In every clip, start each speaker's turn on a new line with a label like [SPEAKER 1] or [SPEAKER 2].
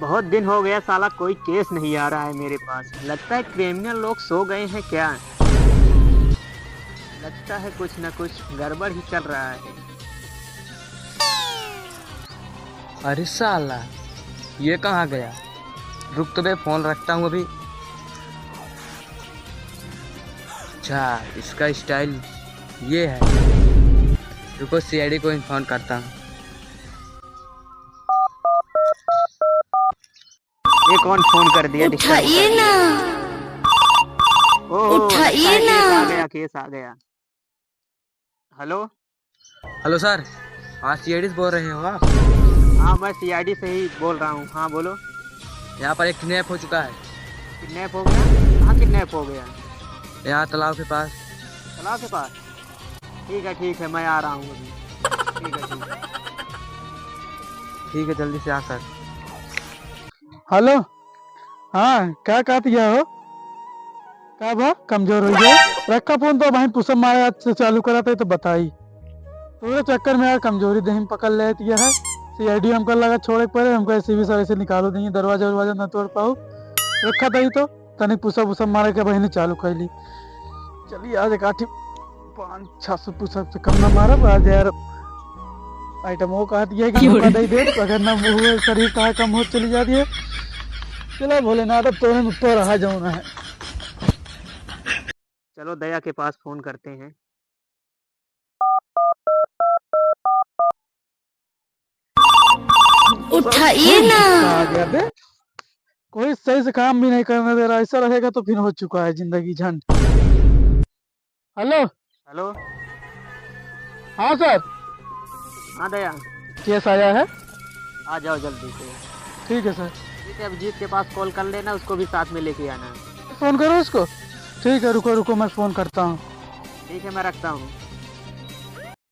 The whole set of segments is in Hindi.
[SPEAKER 1] बहुत दिन हो गया साला कोई केस नहीं आ रहा है मेरे पास। लगता है क्रिमिनल लोग सो गए हैं क्या। लगता है कुछ न कुछ गड़बड़ ही चल रहा है।
[SPEAKER 2] अरे साला ये कहाँ गया। रुक तो बे, फोन रखता हूँ अभी। अच्छा इसका स्टाइल ये है। रुको सीआईडी को इन्फॉर्म करता हूँ।
[SPEAKER 1] ये कौन फोन कर दिया?
[SPEAKER 3] उठाइए ना, उठाइए ना।
[SPEAKER 1] केस आ गया, केस आ गया। हेलो
[SPEAKER 2] हेलो सर, हाँ सीआईडी से बोल रहे हो आप?
[SPEAKER 1] हाँ मैं सीआईडी से ही बोल रहा हूँ। हाँ बोलो।
[SPEAKER 2] यहाँ पर एक किडनैप हो चुका है।
[SPEAKER 1] किडनैप हो गया? कहाँ किडनैप हो गया?
[SPEAKER 2] यहाँ तालाब के पास।
[SPEAKER 1] तालाब के पास? ठीक है मैं आ रहा हूँ अभी। ठीक है।
[SPEAKER 2] ठीक है जल्दी से आ सर।
[SPEAKER 4] हेलो, हाँ क्या कहती हो? क्या बा कमजोर हो गया? रखा फोन तो भाई पुसम मारा से चालू करा था तो बताई। पूरे चक्कर में यार कमजोरी दही में पकड़ लेती है। सीआईडी हमको लगा छोड़े पड़े, हमको ऐसे भी सारे से निकालो देंगे, दरवाजा वरवाजा न तोड़ पाओ। रखा था ही तो तनिक पुसम पुसम मारे के बहने चालू कर ली। चलिए आज एक 500-600 पुसम से कम ना मारा आज यार। आइटम वो कहती है कि मौका दे दे, अगर ना वो शरीर कहा कम हो चली जाती है। चलो भोलेनाथ अब तोने ऊपर रहा जाऊना है।
[SPEAKER 1] चलो दया के पास फोन करते हैं।
[SPEAKER 3] उठाइए ना।
[SPEAKER 4] आ गया बे, कोई सही से काम भी नहीं करने दे रहा। ऐसा रहेगा तो फिर हो चुका है जिंदगी झंड। हेलो
[SPEAKER 1] हेलो
[SPEAKER 4] हाँ सर,
[SPEAKER 1] हाँ दया,
[SPEAKER 4] केस आया है।
[SPEAKER 1] आ जाओ जल्दी से।
[SPEAKER 4] ठीक है सर,
[SPEAKER 1] ठीक है अभिजीत के पास कॉल कर लेना, उसको भी साथ में लेके आना।
[SPEAKER 4] फोन करो उसको। ठीक है रुको रुको मैं फोन करता हूँ।
[SPEAKER 1] ठीक है मैं रखता हूँ।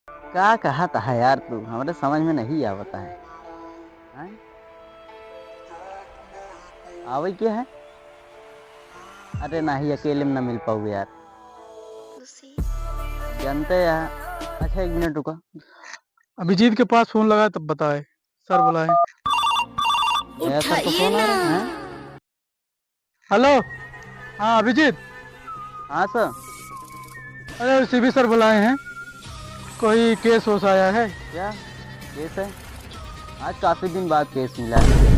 [SPEAKER 5] क्या कहा था यार तू, हमारे समझ में नहीं आवता है। आवे क्या है? अरे नहीं अकेले में ना मिल पाओ यार, जानते यार। अच्छा 1 मिनट रुको।
[SPEAKER 4] अभिजीत के पास फोन लगा तब बताए, सर बुलाए।
[SPEAKER 5] ऐसा तो फोन आ रहा है।
[SPEAKER 4] हेलो हाँ अभिजीत।
[SPEAKER 5] हाँ सर।
[SPEAKER 4] अरे सीबी सर बुलाए हैं, कोई केस होश आया है।
[SPEAKER 5] क्या केस है? आज काफी दिन बाद केस मिला है।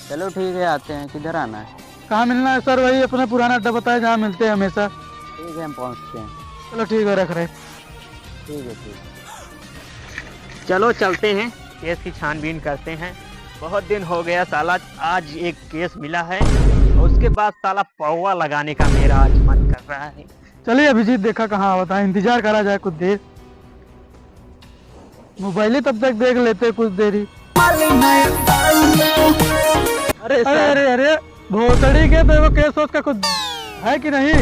[SPEAKER 5] चलो ठीक है आते हैं। किधर आना है?
[SPEAKER 4] कहाँ मिलना है सर? वही अपना पुराना अड्डा बताया जहाँ मिलते हैं हमेशा।
[SPEAKER 5] ठीक है हम पहुँचते हैं।
[SPEAKER 4] चलो ठीक है रख रहे।
[SPEAKER 5] ठीक है।
[SPEAKER 1] चलो चलते हैं, केस की छानबीन करते हैं। बहुत दिन हो गया साला, आज एक केस मिला है और उसके बाद साला पौवा लगाने का मेरा आज मन कर रहा है।
[SPEAKER 4] चलिए अभिजीत देखा कहाँ होता है, इंतजार करा जाए कुछ देर। मोबाइल तब तक देख लेते कुछ देरी।
[SPEAKER 1] अरे
[SPEAKER 4] अरे अरे भोसड़ी के तो वो केस का कुछ है कि नहीं?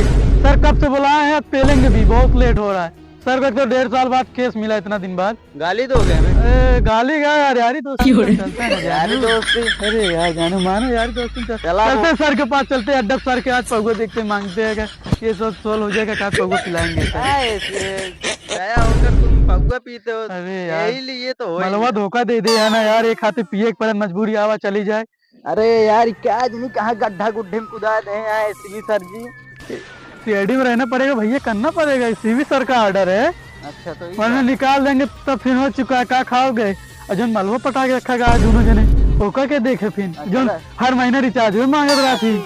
[SPEAKER 4] सर कब से बुलाए हैं, पेलेंगे भी, बहुत लेट हो रहा है। सर को तो 1.5 साल बाद केस मिला, इतना दिन बाद।
[SPEAKER 5] गाली दोगे हमें?
[SPEAKER 4] अरे गाली क्या यार, यारी दोस्ती तो चलता है ना
[SPEAKER 5] यारी दोस्ती।
[SPEAKER 4] अरे यार जानू मानो यारी दोस्ती चलते सर के पास चलते अड्डा सर के आज पगुआ देखते मांगते हैं ये सब सोल्व हो जाएगा, क्या पगुआ पिलाएंगे
[SPEAKER 5] गया होकर तुम पगुआ पीते हो।
[SPEAKER 4] अरे यार
[SPEAKER 5] यही लिए तो हो ही
[SPEAKER 4] मलवा धोखा दे दे है ना यार, एक हाथे पिए के पर मजबूरी आवा चली जाए।
[SPEAKER 5] अरे यार क्या नहीं कहाँ गड्ढा गुड्ढे में कुदा दे हैं एसपी सर जी।
[SPEAKER 4] सीआईडी में रहना पड़ेगा भैया, करना पड़ेगा, सीवी सर का ऑर्डर है।
[SPEAKER 5] अच्छा तो
[SPEAKER 4] वरना निकाल देंगे तब फिर हो चुका है। क्या खाओगे? और जो मलवा पटा के रखा गया दोनों जने होकर के देखे फिर जो हर महीने रिचार्ज भी मांगे रहा थी।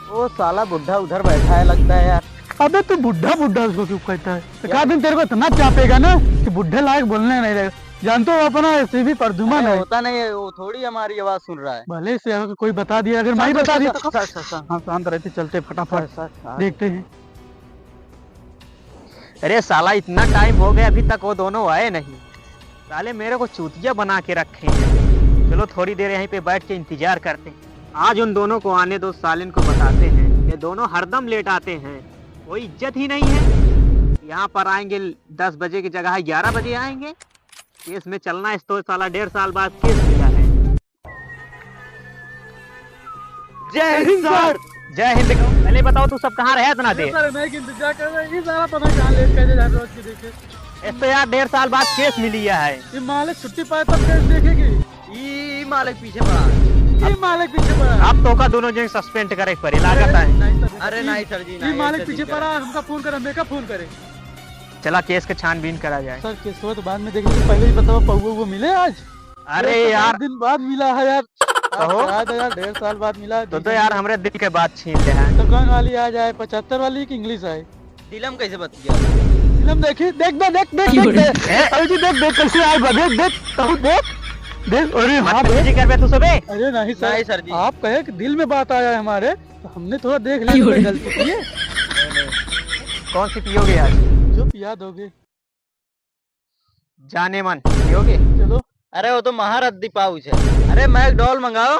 [SPEAKER 5] वो साला बुढ़ा उधर बैठा है लगता है यार।
[SPEAKER 4] अबे तू बुढ़ा बुढ़ा उसको क्यों कहता है? क्या दिन तेरे को इतना चापेगा ना कि बुढ़े लायक बोलने नहीं रहेगा। जानते हो अपना सीवी प्रद्युमन है।
[SPEAKER 5] होता नहीं है, वो थोड़ी हमारी आवाज सुन रहा है।
[SPEAKER 4] भले से अगर कोई बता दिया, अगर मैं ही बता दिया तो
[SPEAKER 5] हाँ
[SPEAKER 4] शांत रहते, चलते फटाफट देखते हैं।
[SPEAKER 1] अरे साला इतना टाइम हो गया अभी तक वो दोनों आए नहीं। साले मेरे को चूतिया बना के रखे हैं। चलो थोड़ी देर यहीं पे बैठ के इंतजार करते हैं। आज उन दोनों को आने दो, सालिन को बताते हैं। ये दोनों हरदम लेट आते हैं, कोई इज्जत ही नहीं है। यहाँ पर आएंगे 10 बजे की जगह 11 बजे आएंगे। केस में चलना है तो साला 1.5 साल बाद केस मिला है। जय हिंद सर। जय हिंद। पहले बताओ तू सब कहाँ रहे इतना देर?
[SPEAKER 4] सर मैं इंतजार कर रहा हूं, ये सारा पता कहां लेट कैसे जा रोज के देखे।
[SPEAKER 1] इस तो यार 1.5 साल बाद केस मिली है।
[SPEAKER 4] ये मालिक छुट्टी पाए तब कैसे देखेगी?
[SPEAKER 5] ई मालिक पीछे पड़ा है।
[SPEAKER 4] ये मालिक पीछे पड़ा है।
[SPEAKER 1] आप तो का दोनों जन सस्पेंड करे पड़े लागत है।
[SPEAKER 4] नहीं सर,
[SPEAKER 5] अरे नहीं सर जी,
[SPEAKER 4] ये
[SPEAKER 5] नहीं,
[SPEAKER 4] मालिक
[SPEAKER 5] ऐसे
[SPEAKER 4] पीछे
[SPEAKER 5] नहीं
[SPEAKER 4] पड़ा है, हमका फोन करे, मेका फोन करे।
[SPEAKER 1] चला केस के छानबीन करा जाए।
[SPEAKER 4] सर केसवा तो बाद में देख लीजिए, पहले ही बताओ पौवा वो मिले आज।
[SPEAKER 1] अरे
[SPEAKER 4] ये
[SPEAKER 1] यार
[SPEAKER 4] 7 दिन बाद मिला है यार।
[SPEAKER 1] कहो।
[SPEAKER 4] याद है यार, 1.5 साल बाद मिला है।
[SPEAKER 1] तो यार हमरे दिल के बात छीन ले हैं।
[SPEAKER 4] तो कौन वाली आ जाए, 75 वाली की इंग्लिश आए?
[SPEAKER 5] फिल्म कैसे बत गया?
[SPEAKER 4] फिल्म देखी, देख दे, देख देख देख देख अरे जी देख देख कैसे आए, देख देख तू देख देख। अरे हाँ देख।
[SPEAKER 1] जी कर बे तू सबे।
[SPEAKER 4] अरे नहीं
[SPEAKER 5] नहीं सर जी।
[SPEAKER 4] आप कहे कि दिल में बात आया है हमारे, तो हमने थोड़ा देख लिया, कोई गलती की है।
[SPEAKER 1] कौन सी पियोगे आज?
[SPEAKER 4] जो पिया दोगे।
[SPEAKER 1] जाने मन पियोगे?
[SPEAKER 4] चलो।
[SPEAKER 5] अरे वो तो महारथी पाउच है। अरे मैकडॉल मंगाओ।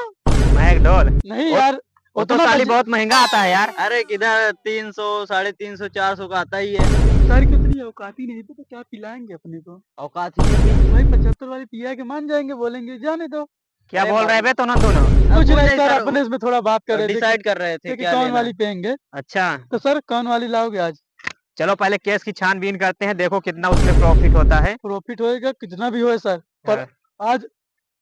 [SPEAKER 1] मैकडॉल?
[SPEAKER 4] नहीं यार,
[SPEAKER 1] वो तो
[SPEAKER 4] उतना
[SPEAKER 1] साली
[SPEAKER 4] बजट-
[SPEAKER 1] बहुत महंगा आता है यार।
[SPEAKER 5] अरे किधर 300, 350, 400 का आता ही है।
[SPEAKER 4] सर की उतनी औकात ही नहीं, तो क्या पिलाएंगे अपने को?
[SPEAKER 5] औकात ही नहीं है।
[SPEAKER 4] भाई 75 वाली पिया के मान जाएंगे, बोलेंगे जाने दो।
[SPEAKER 1] क्या
[SPEAKER 5] अरे
[SPEAKER 1] बोल रहे
[SPEAKER 5] भाई।
[SPEAKER 1] बे तो ना दोनों?
[SPEAKER 4] कुछ
[SPEAKER 5] कुछ
[SPEAKER 4] नहीं
[SPEAKER 5] नहीं
[SPEAKER 4] सर,
[SPEAKER 5] सर,
[SPEAKER 4] अपने इसमें थोड़ा बात कर रहे थे
[SPEAKER 5] डिसाइड कर रहे थे
[SPEAKER 4] कि
[SPEAKER 5] क्या
[SPEAKER 4] कौन
[SPEAKER 5] लेना
[SPEAKER 4] वाली
[SPEAKER 5] है।
[SPEAKER 4] पियेंगे।
[SPEAKER 1] अच्छा
[SPEAKER 4] तो सर कौन वाली लाओगे आज?
[SPEAKER 1] चलो पहले केस की छानबीन करते हैं, देखो कितना उसमें प्रॉफिट होता है।
[SPEAKER 4] प्रॉफिट होएगा कितना भी होए सर, पर
[SPEAKER 1] हाँ।
[SPEAKER 4] आज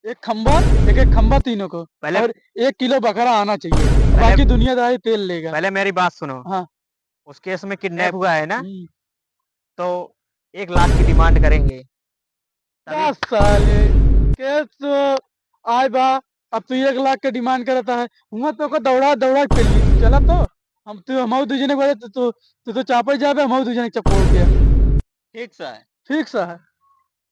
[SPEAKER 4] एक खंबा, एक खंबा तीनों को,
[SPEAKER 1] पहले
[SPEAKER 4] और 1 किलो बकरा आना चाहिए, बाकी दुनियादारी तेल लेगा।
[SPEAKER 1] पहले मेरी बात सुनो।
[SPEAKER 4] हाँ।
[SPEAKER 1] उस केस में किडनैप हुआ है ना,
[SPEAKER 4] हम्म।
[SPEAKER 1] तो 1 लाख की डिमांड करेंगे।
[SPEAKER 4] क्या
[SPEAKER 1] तभी
[SPEAKER 4] साले केस तो आए बा, अब तू 1 लाख के डिमांड करता है, हुआ तो को दौड़ा दौड़ा के लिए चला, तो हम तो हम दूजने बोले तो चापे जाबे, हम दूजने चपोड़ दिया।
[SPEAKER 5] ठीक सा है।
[SPEAKER 4] ठीक सा है।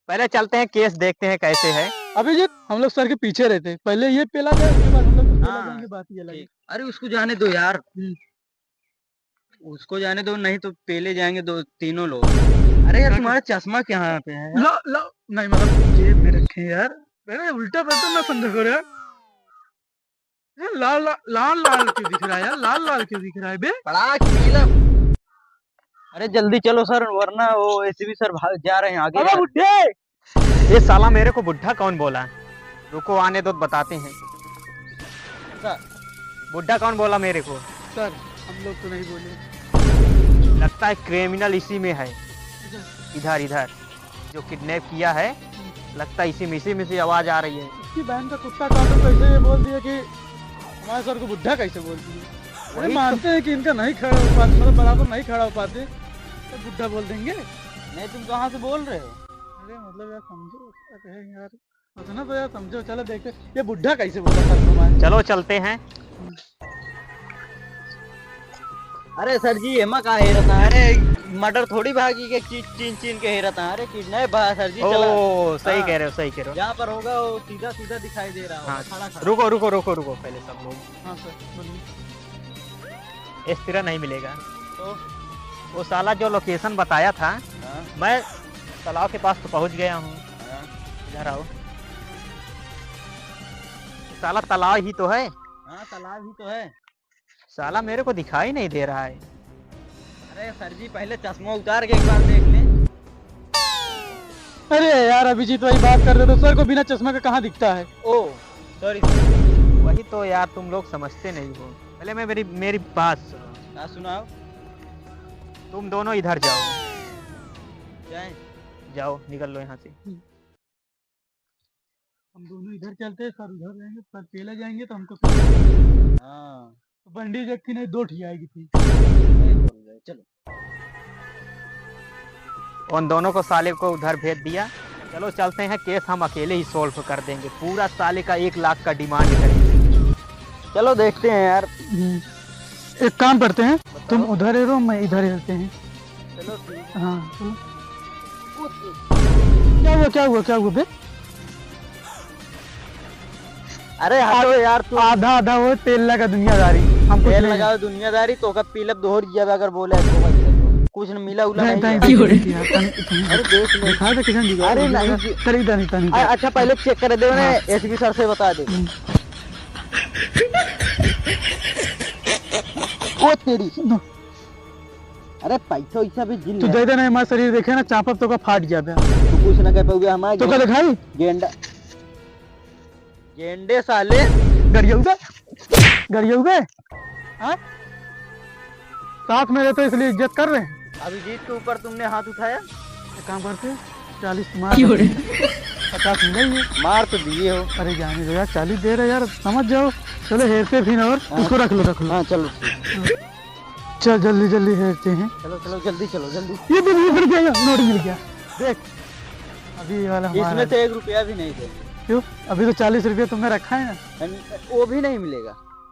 [SPEAKER 1] पहले चलते हैं केस देखते हैं कैसे है।
[SPEAKER 4] अभिजीत हम लोग सर के पीछे रहते, पहले ये पेला जाए, उसके बाद हम लोग पेला
[SPEAKER 5] हाँ,
[SPEAKER 4] जाएंगे, बात ये अलग है।
[SPEAKER 5] ठीक। अरे उसको जाने दो यार। उसको जाने दो, नहीं तो पेले जाएंगे दो तीनों लोग। अरे यार तुम्हारा चश्मा कहाँ पे है?
[SPEAKER 4] ला ला नहीं, मतलब जेब में रखे यार। अरे उल्टा पलटा ना समझो करो यार। ये लाल लाल लाल लाल क्यों दिख रहा है यार, लाल लाल क्यों दिख रहा है बे?
[SPEAKER 5] पड़ा पीला। अरे जल्दी चलो सर, वरना वो एसीपी सर जा रहे हैं आगे।
[SPEAKER 4] अबे बुड्ढे,
[SPEAKER 1] ये साला मेरे को बुढ़ा कौन बोला? रुको आने दो बताते हैं।
[SPEAKER 5] सर,
[SPEAKER 1] बुढ़ा कौन बोला मेरे को?
[SPEAKER 4] सर हम लोग तो नहीं बोले।
[SPEAKER 1] लगता है क्रिमिनल इसी में है। इधर इधर जो किडनैप किया है, लगता है इसी में से आवाज आ रही है।
[SPEAKER 4] उसकी बहन का कुत्ता काटो, कैसे ये बोल दिया कि हमारे सर को बुड्ढा कैसे बोल दिया? अरे
[SPEAKER 1] वही
[SPEAKER 4] मानते हैं कि इनका नहीं खड़ा हो पाते, मतलब बराबर नहीं खड़ा हो पाते, तो बुड्ढा बोल देंगे।
[SPEAKER 5] नहीं तुम कहाँ से बोल रहे हो?
[SPEAKER 4] अरे मतलब यार समझो, क्या कहें यार, उतना तो यार समझो। चलो देखते ये बुड्ढा कैसे बोला सर तुम्हारे।
[SPEAKER 1] चलो चलते हैं।
[SPEAKER 5] अरे सर जी एमा का हे रहता है? अरे मर्डर थोड़ी भागी के चीन चीन के हे रहता है। अरे किडनैप भा सर जी, चला
[SPEAKER 1] ओ सही
[SPEAKER 5] हाँ।
[SPEAKER 1] कह रहे हो, सही कह रहे हो।
[SPEAKER 5] जहाँ पर होगा वो सीधा सीधा दिखाई दे रहा
[SPEAKER 1] हाँ,
[SPEAKER 5] होगा, खड़ा खड़ा।
[SPEAKER 1] रुको रुको रुको रुको पहले सब लोग।
[SPEAKER 4] हाँ सर बोलिए।
[SPEAKER 1] इस तरह नहीं मिलेगा।
[SPEAKER 5] तो
[SPEAKER 1] वो साला जो लोकेशन बताया था,
[SPEAKER 5] हाँ,
[SPEAKER 1] मैं तालाब के पास तो पहुंच गया हूँ।
[SPEAKER 5] हाँ,
[SPEAKER 1] इधर आओ। साला तालाब ही तो है।
[SPEAKER 5] हाँ तालाब ही तो है।
[SPEAKER 1] साला मेरे को दिखाई नहीं दे रहा है।
[SPEAKER 5] अरे सर जी पहले चश्मा उतार के एक बार देख लें।
[SPEAKER 4] अरे यार अभिजीत वही बात कर रहे हो, सर को बिना चश्मा के कहाँ दिखता है?
[SPEAKER 5] ओ सॉरी सर।
[SPEAKER 1] वही तो यार तुम लोग समझते नहीं हो। पहले मैं मेरी बात सुनो।
[SPEAKER 5] क्या सुनाओ?
[SPEAKER 1] तुम दोनों इधर जाओ,
[SPEAKER 5] जाए?
[SPEAKER 1] जाओ निकल लो यहाँ से।
[SPEAKER 4] हम दोनों इधर चलते हैं, सर उधर रहेंगे, सर पेला जाएंगे तो हमको
[SPEAKER 5] हाँ
[SPEAKER 4] बंडी जग की नहीं, 2 ठी आएगी थी।
[SPEAKER 5] सही बोल रहे हो, चलो।
[SPEAKER 1] उन दोनों को साले को उधर भेज दिया। चलो चलते हैं, केस हम अकेले ही सोल्व कर देंगे। पूरा साले का 1 लाख का डिमांड करेंगे।
[SPEAKER 5] चलो देखते हैं यार।
[SPEAKER 4] एक काम करते हैं, तुम उधर ही रहो, मैं इधर ही रहते हैं।
[SPEAKER 5] चलो ठीक।
[SPEAKER 4] हाँ चलो। क्या हुआ बे?
[SPEAKER 5] अरे हटो यार तू।
[SPEAKER 4] आधा आधा वो तेल लगा दुनियादारी, हम कुछ
[SPEAKER 5] तेल
[SPEAKER 4] नहीं-
[SPEAKER 5] लगा दुनियादारी तो का पीलब दोहर जब अगर बोले तो कुछ न मिला उला
[SPEAKER 4] नहीं,
[SPEAKER 5] नहीं
[SPEAKER 4] नहीं,
[SPEAKER 5] है।
[SPEAKER 4] नहीं, अरे
[SPEAKER 5] देख ले।
[SPEAKER 4] दिखा दे किधर दिखा।
[SPEAKER 5] अरे नहीं।
[SPEAKER 4] तनी तनी तनी।
[SPEAKER 5] अच्छा पहले चेक कर दे ना, एसपी सर से बता दे। ओ तेरी। अरे पैसा वैसा भी जिल
[SPEAKER 4] तू दे देना, हमारा शरीर देखे ना, चापा तो का फाट गया बे।
[SPEAKER 5] तू कुछ न कह पाओगे हमारे
[SPEAKER 4] तो का दिखाई
[SPEAKER 5] गेंडा गेंडे साले।
[SPEAKER 4] गरिया गए हाँ, साथ में रहते इसलिए इज्जत कर रहे हैं।
[SPEAKER 5] अभिजीत के ऊपर तुमने हाथ उठाया।
[SPEAKER 4] एक काम करते 40 तुम्हारा 50 मिला ही है।
[SPEAKER 5] मार तो दिए हो।
[SPEAKER 4] अरे जाने दो यार, 40 दे रहे यार, समझ जाओ। चलो हेरते फिर, और उसको रख लो रख लो।
[SPEAKER 5] हाँ चलो
[SPEAKER 4] चल जल्दी जल्दी हेरते हैं।
[SPEAKER 5] चलो चलो जल्दी चलो जल्दी।
[SPEAKER 4] ये तो मिल गया, नोट मिल गया देख। अभी ये वाला हमारा
[SPEAKER 5] इसमें
[SPEAKER 4] है।
[SPEAKER 5] से 1 रुपया भी नहीं थे।
[SPEAKER 4] क्यों? अभी तो 40 रुपये तुमने रखा है ना।
[SPEAKER 5] वो भी नहीं मिलेगा,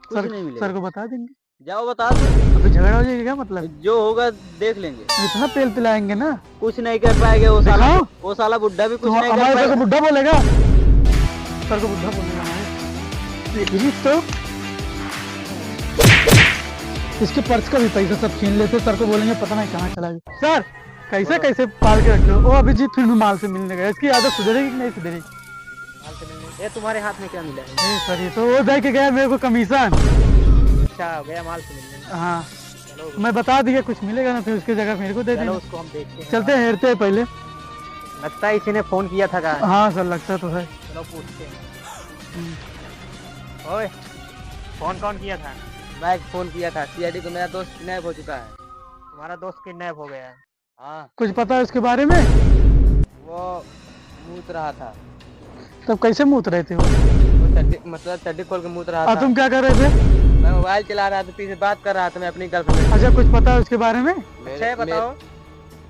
[SPEAKER 5] कुछ
[SPEAKER 4] सर
[SPEAKER 5] नहीं मिलेगा।
[SPEAKER 4] सर को बता देंगे।
[SPEAKER 5] जाओ बता दो,
[SPEAKER 4] अभी झगड़ा हो जाएगा क्या मतलब?
[SPEAKER 5] जो होगा देख लेंगे।
[SPEAKER 4] इतना तेल पिलाएंगे ना।
[SPEAKER 5] कुछ नहीं कर पाएंगे वो साला।
[SPEAKER 4] दिखाओ।
[SPEAKER 5] वो साला बुड्ढा भी कुछ
[SPEAKER 4] तो
[SPEAKER 5] नहीं कर
[SPEAKER 4] हमारे सर को
[SPEAKER 5] पाएगा।
[SPEAKER 4] बुढ़ा बोलेगा। सर को बुढ़ा बोलेगा हमारे। देखिए तो इसके पर्स का भी पैसा सब छीन लेते, सर को बोलेंगे पता नहीं कहाँ चला गया। सर कैसे कैसे पाल के रखे हो? वो अभिजीत फिर भी माल से मिलने गया, इसकी आदत सुधरेगी कि नहीं सुधरेगी?
[SPEAKER 1] ये तुम्हारे हाथ में क्या मिला है?
[SPEAKER 4] नहीं सर, ये तो वो दे के गया मेरे को कमीशन।
[SPEAKER 1] अच्छा हो गया माल से मिलने में।
[SPEAKER 4] हाँ
[SPEAKER 1] चलो
[SPEAKER 4] मैं बता दिया, कुछ मिलेगा ना फिर उसकी जगह मेरे को दे
[SPEAKER 1] चलो
[SPEAKER 4] देना।
[SPEAKER 1] उसको हम देखते हैं।
[SPEAKER 4] चलते हैं, हेरते हैं पहले।
[SPEAKER 1] लगता है इसी ने फोन किया था का।
[SPEAKER 4] हाँ सर लगता तो है।
[SPEAKER 1] चलो पूछते हैं। ओए फोन कौन किया था?
[SPEAKER 2] मैं फोन किया था, सीआईडी को मेरा दोस्त किडनैप हो चुका है।
[SPEAKER 1] तुम्हारा दोस्त किडनैप हो गया है।
[SPEAKER 2] हाँ,
[SPEAKER 4] कुछ पता है उसके बारे में?
[SPEAKER 2] वो मूत रहा था।
[SPEAKER 4] तब कैसे मूत रहे थे वो?
[SPEAKER 2] मतलब चड्डी खोल के मूत रहा
[SPEAKER 4] और
[SPEAKER 2] था।
[SPEAKER 4] तुम क्या कर रहे थे?
[SPEAKER 2] मैं मोबाइल चला रहा था, पीछे बात कर रहा था मैं अपनी गर्लफ्रेंड।
[SPEAKER 4] अच्छा कुछ पता है उसके बारे में?
[SPEAKER 1] अच्छा ये बताओ,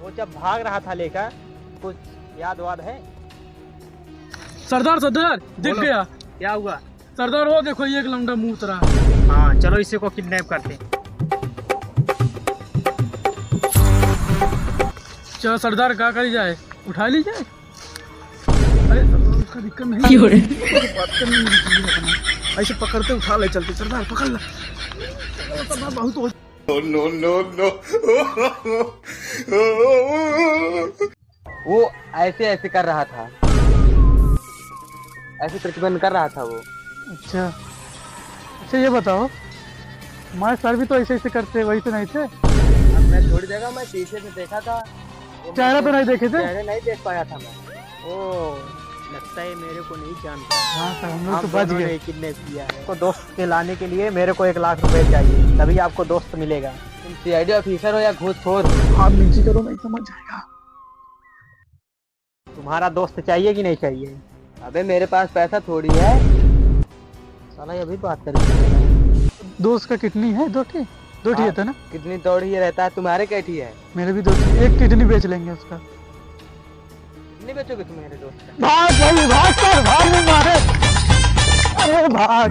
[SPEAKER 1] वो जब भाग रहा था लेकर, कुछ याद वाद है?
[SPEAKER 4] सरदार सरदार दिख
[SPEAKER 1] बोलो।
[SPEAKER 4] गया।
[SPEAKER 1] क्या हुआ?
[SPEAKER 4] सरदार वो देखो, ये एक लौंडा मूत रहा।
[SPEAKER 1] हाँ चलो इसी को किडनैप करते हैं।
[SPEAKER 4] चलो सरदार क्या करी जाए, उठा ली जाए। अरे सरदार उसका दिक्कत नहीं, बात करने में बिजी रखना। ऐसे पकड़ते उठा ले, चलते सरदार पकड़ ला। सरदार बहुत हो।
[SPEAKER 2] वो ऐसे ऐसे कर रहा था, ऐसे प्रतिबंध कर रहा था वो।
[SPEAKER 4] अच्छा अच्छा ये बताओ, हमारे सर भी तो ऐसे ऐसे करते, वही तो नहीं थे?
[SPEAKER 2] अब मैं थोड़ी जगह मैं पीछे से देखा था, वो
[SPEAKER 4] चेहरा तो नहीं देखे थे?
[SPEAKER 2] चेहरे नहीं देख पाया था मैं।
[SPEAKER 1] ओ लगता है मेरे को नहीं जानता।
[SPEAKER 4] हाँ सर, हम लोग
[SPEAKER 1] आप
[SPEAKER 4] तो बच
[SPEAKER 1] दोनों
[SPEAKER 4] गए।
[SPEAKER 1] ने किडनैप किया है। आपको दोस्त के लाने के लिए मेरे को 1 लाख रुपए चाहिए, तभी आपको दोस्त मिलेगा।
[SPEAKER 2] तुम सीआईडी ऑफिसर हो या घूसखोर?
[SPEAKER 4] हाथ नीचे करो, नहीं समझ जाएगा।
[SPEAKER 1] तुम्हारा दोस्त चाहिए कि नहीं चाहिए?
[SPEAKER 2] अबे मेरे पास पैसा थोड़ी है।
[SPEAKER 1] साला ये भी बात करेंगे।
[SPEAKER 4] दोस्त का किडनी है? दो ठी है तो ना?
[SPEAKER 2] कितनी दौड़ ही रहता है, तुम्हारे कैठी है?
[SPEAKER 4] मेरे भी 2 ठी, एक किडनी बेच लेंगे उसका।
[SPEAKER 2] कितनी बेचोगे तुम मेरे दोस्त का?
[SPEAKER 4] भाग भाई, भाग कर, भाग नहीं मारे। अरे भाग।